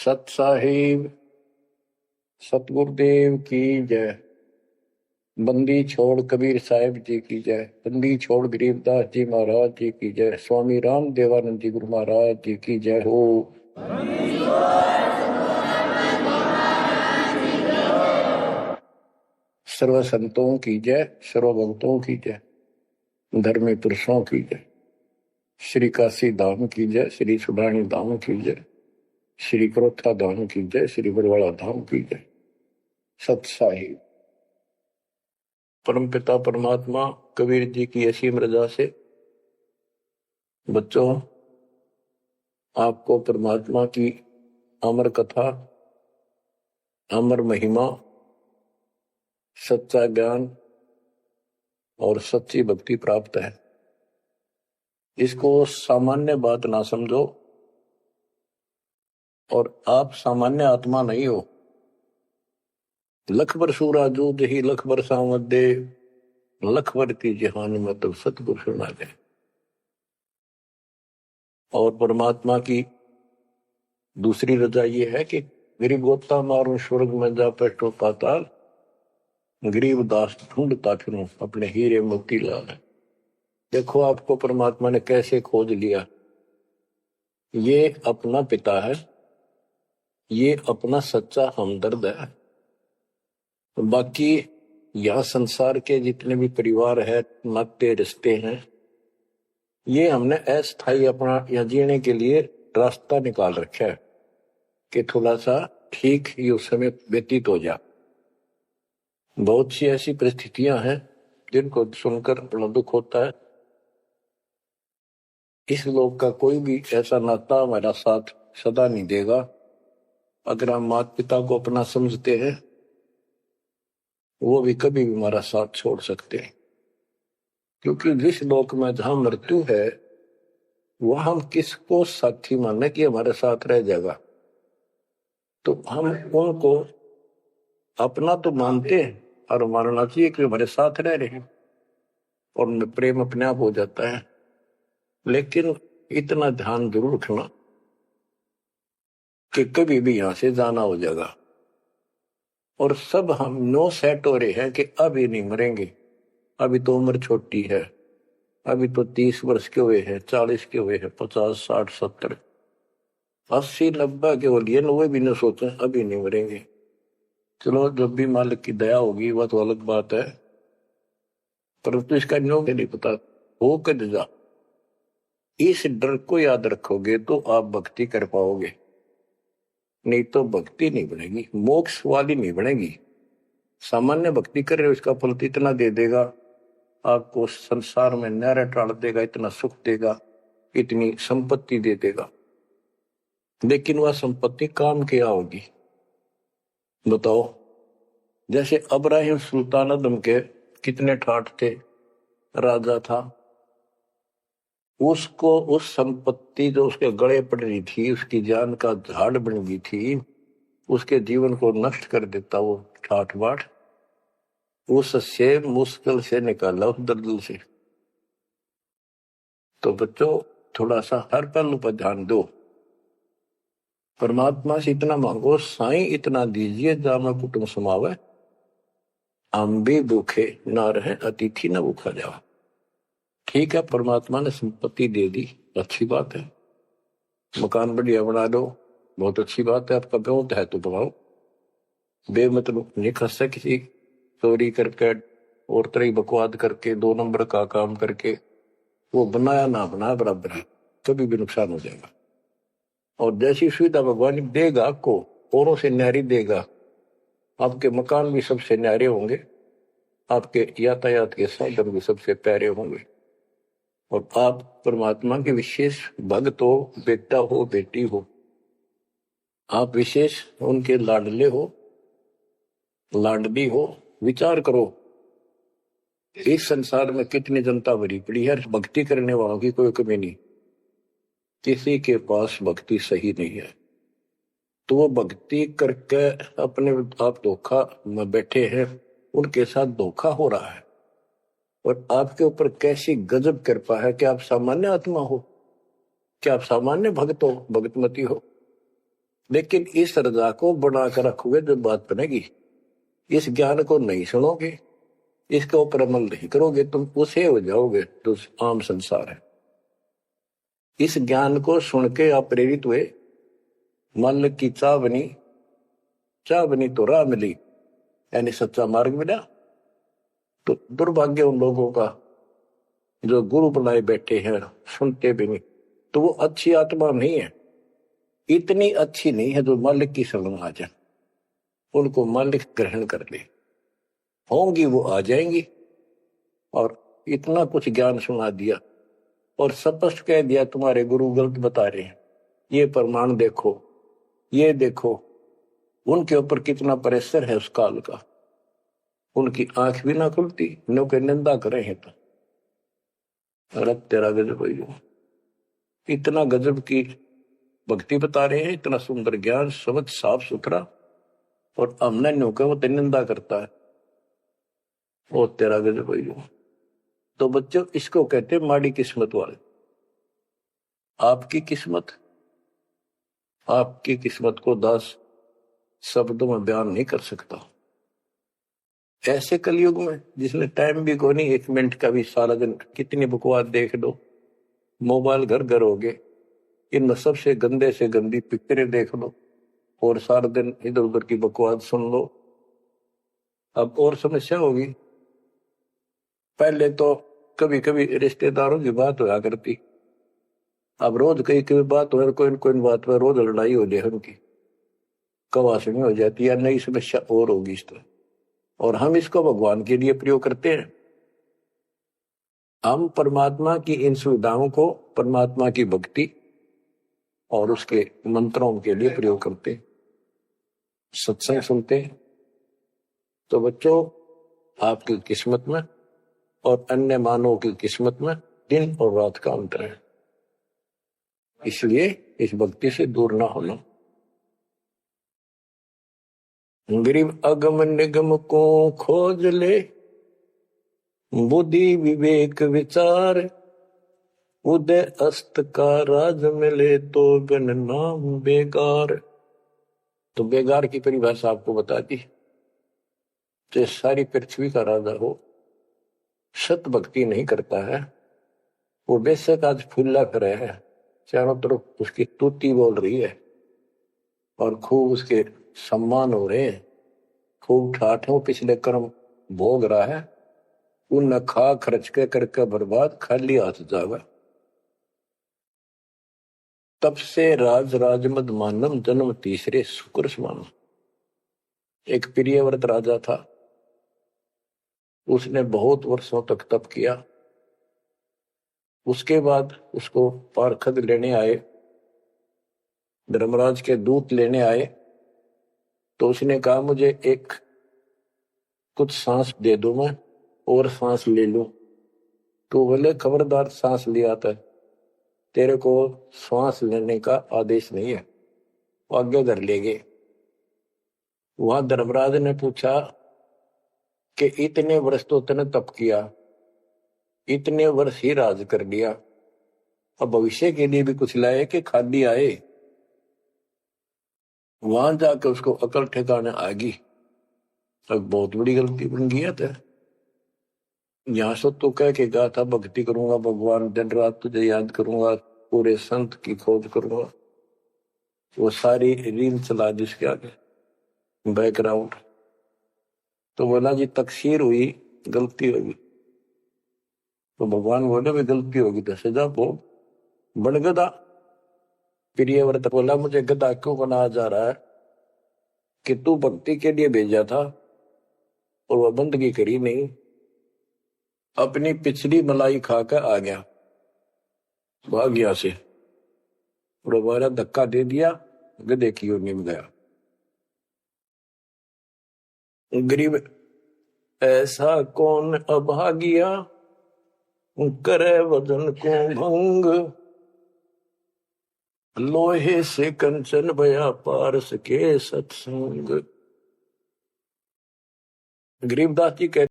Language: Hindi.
सत साहिब सतगुरुदेव की जय। बंदी छोड़ कबीर साहिब जी की जय। बंदी छोड़ गरीबदास जी महाराज जी की जय। स्वामी राम देवानंद जी गुरु महाराज जी की जय हो। सर्व संतों की जय, सर्व भक्तों की जय, धर्मी पुरुषों की जय। श्री काशी धाम की जय, श्री सुडानी धाम की जय, श्री क्रोथा धाम की जय, श्री बरवाड़ा धाम की जय। सत साहिब परम पिता परमात्मा कबीर जी की असीम रजा से बच्चों आपको परमात्मा की अमर कथा, अमर महिमा, सच्चा ज्ञान और सच्ची भक्ति प्राप्त है। इसको सामान्य बात ना समझो और आप सामान्य आत्मा नहीं हो। लख बर सूरा जूद ही लख बर सावत दे, लख बर की जहान में तो सतगुरु सुना दे। और परमात्मा की दूसरी रजा ये है कि गरीब गोता मारू स्वर्ग में जा पेटो पाताल, गरीब दास ढूंढता फिरूं अपने हीरे मोती लाल। देखो आपको परमात्मा ने कैसे खोज लिया। ये अपना पिता है, ये अपना सच्चा हमदर्द है। बाकी यह संसार के जितने भी परिवार है, नाते रिश्ते हैं, ये हमने अस्थायी अपना यह जीने के लिए रास्ता निकाल रखा है कि थोड़ा सा ठीक ये उस समय व्यतीत हो जा। बहुत सी ऐसी परिस्थितियां हैं जिनको सुनकर बड़ा दुख होता है। इस लोक का कोई भी ऐसा नाता हमारा साथ सदा नहीं देगा। अगर हम माता पिता को अपना समझते हैं, वो भी कभी भी हमारा साथ छोड़ सकते हैं। क्योंकि जिस लोक में जहां मृत्यु है, वह हम किसको साथी माने कि हमारे साथ रह जाएगा। तो हम उनको अपना तो मानते हैं और मानना चाहिए कि हमारे साथ रह रहे हैं और प्रेम अपने आप हो जाता है। लेकिन इतना ध्यान जरूर रखना कि कभी भी यहां से जाना हो जाएगा। और सब हम नो सेट हो रहे हैं कि अभी नहीं मरेंगे, अभी तो उम्र छोटी है, अभी तो 30 वर्ष के हुए हैं, 40 के हुए हैं, 50, 60, 70, 80, 90 के हो लिए, 90 भी न सोचे अभी नहीं मरेंगे। चलो जब भी मालिक की दया होगी वह तो अलग बात है, परंतु इसका नियम नहीं पता हो कद जा। इस डर को याद रखोगे तो आप भक्ति कर पाओगे, नहीं तो भक्ति नहीं बनेगी, मोक्ष वाली नहीं बनेगी। सामान्य भक्ति कर रहे हो, इसका फल इतना दे देगा, आपको संसार में न्यारा टाल देगा, इतना सुख देगा, इतनी संपत्ति दे देगा। लेकिन वह संपत्ति काम क्या होगी बताओ। जैसे इब्राहिम सुल्तान अदम के कितने ठाठ थे, राजा था, उसको उस संपत्ति जो उसके गले पड़ रही थी, उसकी जान का झाड़ बन गई थी, उसके जीवन को नष्ट कर देता वो ठाठ बाट, उससे मुश्किल से निकाला उस दर्द से। तो बच्चों थोड़ा सा हर पहलू पर ध्यान दो। परमात्मा से इतना मांगो, साईं इतना दीजिए जामा कुटुंब समावे, हम भी भूखे ना रहे अतिथि न भूखा जावा। ठीक है, परमात्मा ने संपत्ति दे दी, अच्छी बात है, मकान बढ़िया बना दो, बहुत अच्छी बात है, आपका ब्योत है तो बनाओ। बेमतलब नहीं खस है किसी चोरी करके और तरह बकवाद करके 2 नंबर का काम करके, वो बनाया ना बनाया बराबर है, कभी भी नुकसान हो जाएगा। और जैसी सुविधा भगवान देगा आपको, औरों से न्यारी देगा, आपके मकान भी सबसे न्यारे होंगे, आपके यातायात के साधन भी सबसे प्यारे होंगे, और आप परमात्मा के विशेष भक्त हो, बेटा हो, बेटी हो, आप विशेष उनके लाडले हो, लाडली हो। विचार करो, इस संसार में कितनी जनता भरी पड़ी है, भक्ति करने वालों की कोई कमी नहीं, किसी के पास भक्ति सही नहीं है। तो वो भक्ति करके अपने आप धोखा में बैठे हैं, उनके साथ धोखा हो रहा है। और आपके ऊपर कैसी गजब कृपा है कि आप सामान्य आत्मा हो, क्या आप सामान्य भक्त हो, भगतमती हो। लेकिन इस रजा को बनाकर रखोगे जो बात बनेगी। इस ज्ञान को नहीं सुनोगे, इसके ऊपर अमल नहीं करोगे, तुम उसे हो जाओगे जो आम संसार है। इस ज्ञान को सुन के आप प्रेरित हुए, मन की चाह बनी तो राह मिली, यानी सच्चा मार्ग मिला। तो दुर्भाग्य उन लोगों का जो गुरु बनाए बैठे हैं, सुनते भी नहीं। तो वो अच्छी आत्मा नहीं है, इतनी अच्छी नहीं है जो मालिक की शरण आ जाए, उनको मालिक ग्रहण कर ले, होंगी वो आ जाएंगी। और इतना कुछ ज्ञान सुना दिया और स्पष्ट कह दिया तुम्हारे गुरु गलत बता रहे हैं, ये प्रमाण देखो, ये देखो। उनके ऊपर कितना प्रेशर है उस काल का, उनकी आंख भी ना खुलती, नो के निंदा करे हैं तो गलत तेरा गजब हो। इतना गजब की भक्ति बता रहे हैं, इतना सुंदर ज्ञान, समझ साफ सुथरा, और हमने नो के वो निंदा करता है, वो तेरा गजब हो। तो बच्चों, इसको कहते हैं माड़ी किस्मत वाले। आपकी किस्मत को 10 शब्दों में बयान नहीं कर सकता। ऐसे कलयुग में जिसने टाइम भी को नहीं, 1 मिनट का भी, सारा दिन कितनी बकवास देख लो, मोबाइल घर घर हो गए, इनमें सबसे गंदे से गंदी पिक्चरें देख लो और सारा दिन इधर उधर की बकवास सुन लो। अब और समस्या होगी। पहले तो कभी कभी रिश्तेदारों की बात होया करती, अब रोज कई बात हो, कोई बात पर रोज लड़ाई हो जाए उनकी, कवासनी हो जाती है, नई समस्या और होगी इस तरह। और हम इसको भगवान के लिए प्रयोग करते हैं। हम परमात्मा की इन सुविधाओं को, परमात्मा की भक्ति और उसके मंत्रों के लिए प्रयोग करते हैं, सत्संग सुनते हैं। तो बच्चों, आपकी किस्मत में और अन्य मानवों की किस्मत में दिन और रात का अंतर है, इसलिए इस भक्ति से दूर ना होना। गरीब अगम निगम को खोज ले, बुद्धि विवेक विचार, उदय अस्त का राज मिले तो बिन नाम बेगार। तो बेगार की परिभाषा आपको बता दी। तो सारी पृथ्वी का राजा हो, सत भक्ति नहीं करता है, वो बेशक आज फूला करे है, चारों तरफ उसकी स्तुति बोल रही है और खूब उसके सम्मान हो रहे हैं, खूब ठाठों पिछले कर्म भोग रहा है, उन खा खर्च के करके बर्बाद, खाली हाथ जावे। तब से राज मद मानम, जन्म तीसरे शुक्र समान। एक प्रियव्रत राजा था, उसने बहुत वर्षों तक तप किया। उसके बाद उसको पार्षद लेने आए, धर्मराज के दूत लेने आए। तो उसने कहा मुझे एक कुछ सांस दे दो, मैं और सांस ले लूं। तो बोले खबरदार, सांस लिया था, तेरे को सांस लेने का आदेश नहीं है, आगे धर ले गए। वहां धर्मराज ने पूछा कि इतने वर्ष तो तूने तप किया, इतने वर्ष ही राज कर लिया, अब भविष्य के लिए भी कुछ लाए कि खाली आए? वहां जाकर उसको अकल ठिकाने आ गई, अब बहुत बड़ी गलती बन गई है। यहां से तो कह के गया था भक्ति करूंगा भगवान, दिन रात तुझे याद करूंगा, पूरे संत की खोज करूंगा, वो सारी रील चला जिसके आगे बैकग्राउंड। तो बोला जी तकसीर हुई, गलती होगी। तो भगवान बोले भी गलती होगी तो सजा भोग, बन गधा। प्रियव्रत बोला मुझे गधा क्यों बनाया जा रहा है कि तू भक्ति के लिए भेजा था और वह बंदगी करी नहीं, अपनी पिछली मलाई खाकर आ गया, भाग गया से, दोबारा धक्का दे दिया, गधे की ओर निम गया। गरीब ऐसा कौन अभागिया, करे वजन को भंग, लोहे से कंचन भया पारस के सत्संग। गरीबदास जी कहते